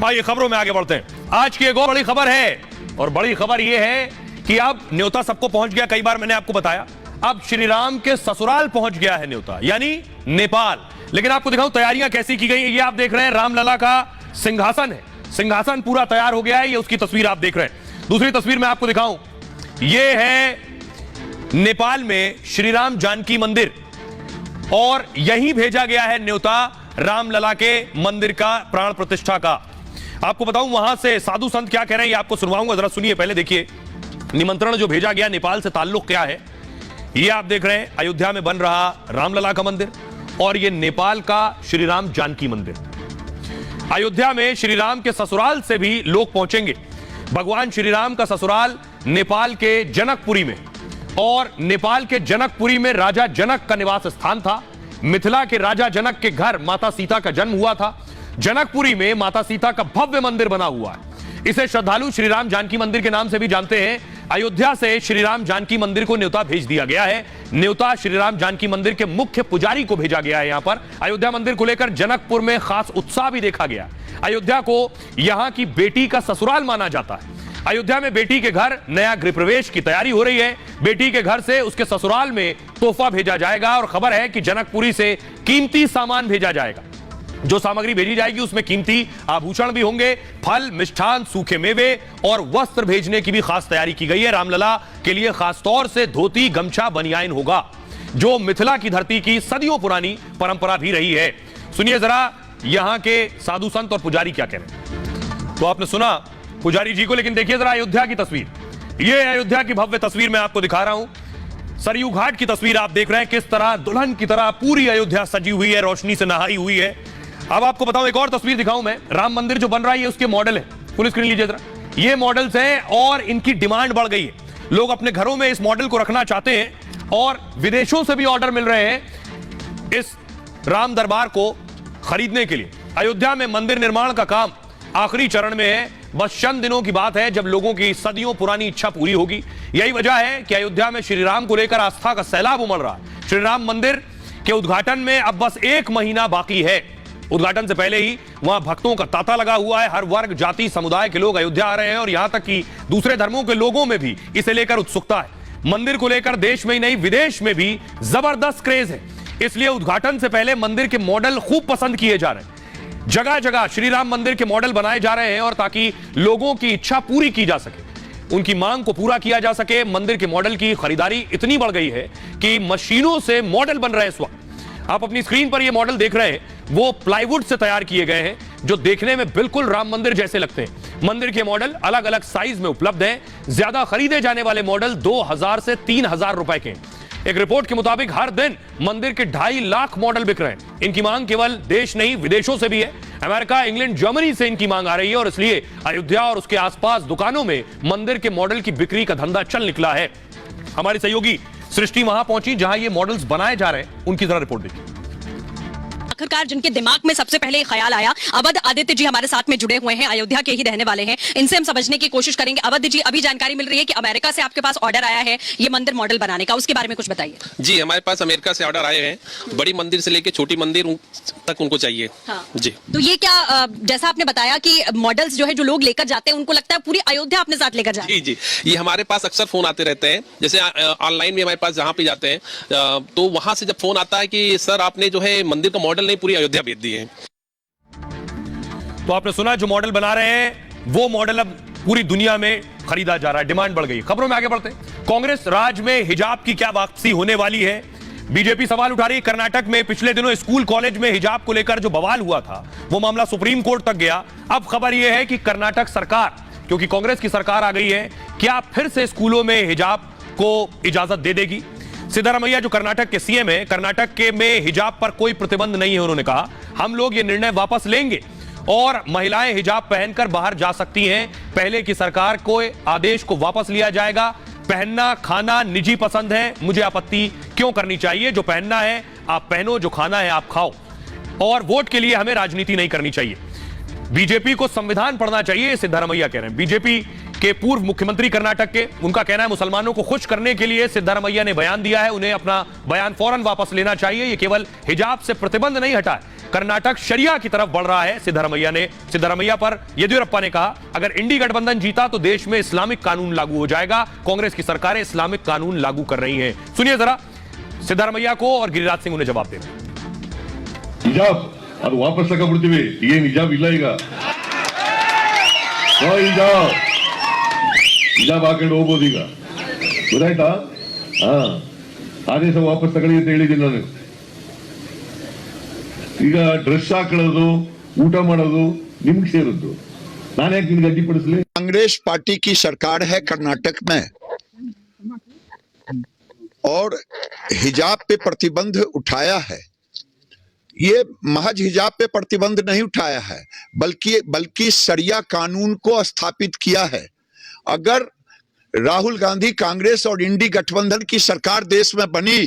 आइए खबरों में आगे बढ़ते हैं। आज की एक और बड़ी खबर है, और बड़ी खबर यह है कि अब न्योता सबको पहुंच गया। कई बार मैंने आपको बताया, अब श्री राम के ससुराल पहुंच गया है न्योता, यानी नेपाल। लेकिन आपको दिखाऊं तैयारियां कैसी की गई है। ये आप देख रहे हैं रामलला का सिंहासन है, सिंहासन पूरा तैयार हो गया है। ये उसकी तस्वीर आप देख रहे हैं। दूसरी तस्वीर में आपको दिखाऊं, ये है नेपाल में श्री राम जानकी मंदिर, और यहीं भेजा गया है न्योता रामलला के मंदिर का प्राण प्रतिष्ठा का। आपको बताऊं वहां से साधु संत क्या कह रहे हैं, ये आपको सुनवाऊंगा, जरा सुनिए। पहले देखिए निमंत्रण जो भेजा गया, नेपाल से ताल्लुक क्या है। ये आप देख रहे हैं अयोध्या में बन रहा रामलला का मंदिर, और ये नेपाल का श्री राम जानकी मंदिर। अयोध्या में श्री राम के ससुराल से भी लोग पहुंचेंगे। भगवान श्री राम का ससुराल नेपाल के जनकपुरी में, और नेपाल के जनकपुरी में राजा जनक का निवास स्थान था। मिथिला के राजा जनक के घर माता सीता का जन्म हुआ था। जनकपुरी में माता सीता का भव्य मंदिर बना हुआ है। इसे श्रद्धालु श्री राम जानकी मंदिर के नाम से भी जानते हैं। अयोध्या से श्री राम जानकी मंदिर को न्योता भेज दिया गया है। न्योता श्री राम जानकी मंदिर के मुख्य पुजारी को भेजा गया है। यहां पर अयोध्या मंदिर को लेकर जनकपुर में खास उत्साह भी देखा गया। अयोध्या को यहां की बेटी का ससुराल माना जाता है। अयोध्या में बेटी के घर नया गृह प्रवेश की तैयारी हो रही है। बेटी के घर से उसके ससुराल में तोहफा भेजा जाएगा, और खबर है कि जनकपुरी से कीमती सामान भेजा जाएगा। जो सामग्री भेजी जाएगी उसमें कीमती आभूषण भी होंगे, फल, मिष्ठान, सूखे मेवे और वस्त्र भेजने की भी खास तैयारी की गई है। रामलला के लिए खास तौर से धोती, गमछा, बनियान होगा, जो मिथिला की धरती की सदियों पुरानी परंपरा भी रही है। सुनिए जरा यहां के साधु संत और पुजारी क्या कह रहे हैं। तो आपने सुना पुजारी जी को, लेकिन देखिए जरा अयोध्या की तस्वीर। यह अयोध्या की भव्य तस्वीर मैं आपको दिखा रहा हूं। सरयू घाट की तस्वीर आप देख रहे हैं, किस तरह दुल्हन की तरह पूरी अयोध्या सजी हुई है, रोशनी से नहाई हुई है। अब आपको बताऊं, एक और तस्वीर दिखाऊं मैं। राम मंदिर जो बन रहा है ये उसके मॉडल है। फुल स्क्रीन लीजिए जरा। ये मॉडल्स हैं और इनकी डिमांड बढ़ गई है। लोग अपने घरों में इस मॉडल को रखना चाहते हैं, और विदेशों से भी ऑर्डर मिल रहे हैं इस राम दरबार को खरीदने के लिए। अयोध्या में मंदिर निर्माण का काम आखिरी चरण में है। बस चंद दिनों की बात है जब लोगों की सदियों पुरानी इच्छा पूरी होगी। यही वजह है कि अयोध्या में श्री राम को लेकर आस्था का सैलाब उमड़ रहा है। श्री राम मंदिर के उद्घाटन में अब बस 1 महीना बाकी है। उद्घाटन से पहले ही वहां भक्तों का तांता लगा हुआ है। हर वर्ग, जाति, समुदाय के लोग अयोध्या आ रहे हैं, और यहां तक कि दूसरे धर्मों के लोगों में भी इसे लेकर उत्सुकता है। मंदिर को लेकर देश में ही नहीं विदेश में भी जबरदस्त क्रेज है। इसलिए उद्घाटन से पहले मंदिर के मॉडल खूब पसंद किए जा रहे हैं। जगह जगह श्री राम मंदिर के मॉडल बनाए जा रहे हैं, और ताकि लोगों की इच्छा पूरी की जा सके, उनकी मांग को पूरा किया जा सके। मंदिर के मॉडल की खरीदारी इतनी बढ़ गई है कि मशीनों से मॉडल बन रहे हैं। इस वक्त आप अपनी स्क्रीन पर ये मॉडल देख रहे हैं, वो प्लाईवुड से तैयार किए गए हैं, जो देखने में बिल्कुल राम मंदिर जैसे लगते हैं। मंदिर के मॉडल अलग अलग साइज में उपलब्ध हैं। ज्यादा खरीदे जाने वाले मॉडल 2000 से 3000 रुपए के। एक रिपोर्ट के मुताबिक हर दिन मंदिर के 2.5 लाख मॉडल बिक रहे हैं। इनकी मांग केवल देश नहीं विदेशों से भी है। अमेरिका, इंग्लैंड, जर्मनी से इनकी मांग आ रही है, और इसलिए अयोध्या और उसके आसपास दुकानों में मंदिर के मॉडल की बिक्री का धंधा चल निकला है। हमारी सहयोगी सृष्टि वहां पहुंची जहां ये मॉडल्स बनाए जा रहे हैं। उनकी जरा रिपोर्ट देखिए। आखिरकार जिनके दिमाग में सबसे पहले ख्याल आया, अवध आदित्य जी हमारे साथ में जुड़े हुए हैं, अयोध्या के ही रहने वाले हैं। इनसे हम समझने की कोशिश करेंगे। अवध जी, अभी जानकारी मिल रही है कि अमेरिका से आपके पास ऑर्डर आया है ये मंदिर मॉडल बनाने का, उसके बारे में कुछ बताइए। जी, हमारे पास अमेरिका से ऑर्डर आए हैं। बड़ी मंदिर से लेकर छोटी मंदिर तक उनको चाहिए। हाँ। जी, तो ये क्या, जैसा आपने बताया कि मॉडल्स जो है जो लोग लेकर जाते हैं, उनको लगता है पूरी अयोध्या अपने साथ लेकर जाए। जी, ये हमारे पास अक्सर फोन आते रहते हैं। जैसे ऑनलाइन भी हमारे पास जहाँ पे जाते हैं, तो वहां से जब फोन आता है कि सर आपने जो है मंदिर का मॉडल नहीं पूरी अयोध्या भेज दी है। तो आपने सुना, जो मॉडल बना रहे हैं वो मॉडल अब पूरी दुनिया में खरीदा जा रहा है। डिमांड बढ़ गई। खबरों में आगे बढ़ते हैं। कांग्रेस राज में हिजाब की क्या वापसी होने वाली है, बीजेपी सवाल उठा रही है। कर्नाटक में पिछले दिनों स्कूल कॉलेज में हिजाब को लेकर जो बवाल हुआ था, वो मामला सुप्रीम कोर्ट तक गया। अब खबर यह है कि कर्नाटक सरकार, क्योंकि कांग्रेस की सरकार आ गई है, क्या फिर से स्कूलों में हिजाब को इजाजत दे देगी। सिद्धारमैया जो कर्नाटक के सीएम है, कर्नाटक के में हिजाब पर कोई प्रतिबंध नहीं है। उन्होंने कहा हम लोग ये निर्णय वापस लेंगे और महिलाएं हिजाब पहनकर बाहर जा सकती हैं। पहले की सरकार को आदेश को वापस लिया जाएगा। पहनना खाना निजी पसंद है, मुझे आपत्ति क्यों करनी चाहिए। जो पहनना है आप पहनो, जो खाना है आप खाओ, और वोट के लिए हमें राजनीति नहीं करनी चाहिए। बीजेपी को संविधान पढ़ना चाहिए, सिद्धारमैया कह रहे हैं। बीजेपी के पूर्व मुख्यमंत्री कर्नाटक के, उनका कहना है मुसलमानों को खुश करने के लिए सिद्धारमैया ने बयान दिया है, उन्हें अपना बयान फौरन वापस लेना चाहिए। ये केवल हिजाब से प्रतिबंध नहीं हटा है, कर्नाटक शरिया की तरफ बढ़ रहा है। सिद्धरामैया पर येदियुरप्पा ने कहा, अगर इंडी गठबंधन जीता तो देश में इस्लामिक कानून लागू हो जाएगा। कांग्रेस की सरकारें इस्लामिक कानून लागू कर रही हैं। सुनिए जरा सिद्धरामैया को, और गिरिराज सिंह उन्हें जवाब दे रहे हैं। ಹಿಜಾಬ್ ಅದು ವಾಪಸ್ ತಗೊಂಡ್ಬಿಡ್ತೀವಿ, ಏನ್ ಹಿಜಾಬ್ ಇಲ್ಲ ಈಗ. ಹಿಜಾಬ್ ಹಾಕೊಂಡು ಹೋಗ್ಬೋದು ಈಗ, ಗೊತ್ತಾಯ್ತಾ? ಆದೇಶ ವಾಪಸ್ ತಗೊಳ್ಳಿ ಅಂತ ಹೇಳಿದ್ದೀನಿ ನಾನು. ಈಗ ಡ್ರೆಸ್ ಹಾಕೊಳ್ಳೋದು, ಊಟ ಮಾಡೋದು ನಿಮ್ಗೆ ಸೇರಿದ್ದು, ನಾನು ಯಾಕೆ ನಿಮ್ಗೆ ಅಡ್ಡಿಪಡಿಸ್ಲಿ? कांग्रेस पार्टी की सरकार है कर्नाटक में और हिजाब पे प्रतिबंध उठाया है। ये महज हिजाब पे प्रतिबंध नहीं उठाया है, बल्कि शरिया कानून को स्थापित किया है। अगर राहुल गांधी कांग्रेस और इंडी गठबंधन की सरकार देश में बनी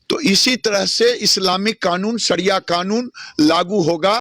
तो इसी तरह से इस्लामिक कानून, शरिया कानून लागू होगा।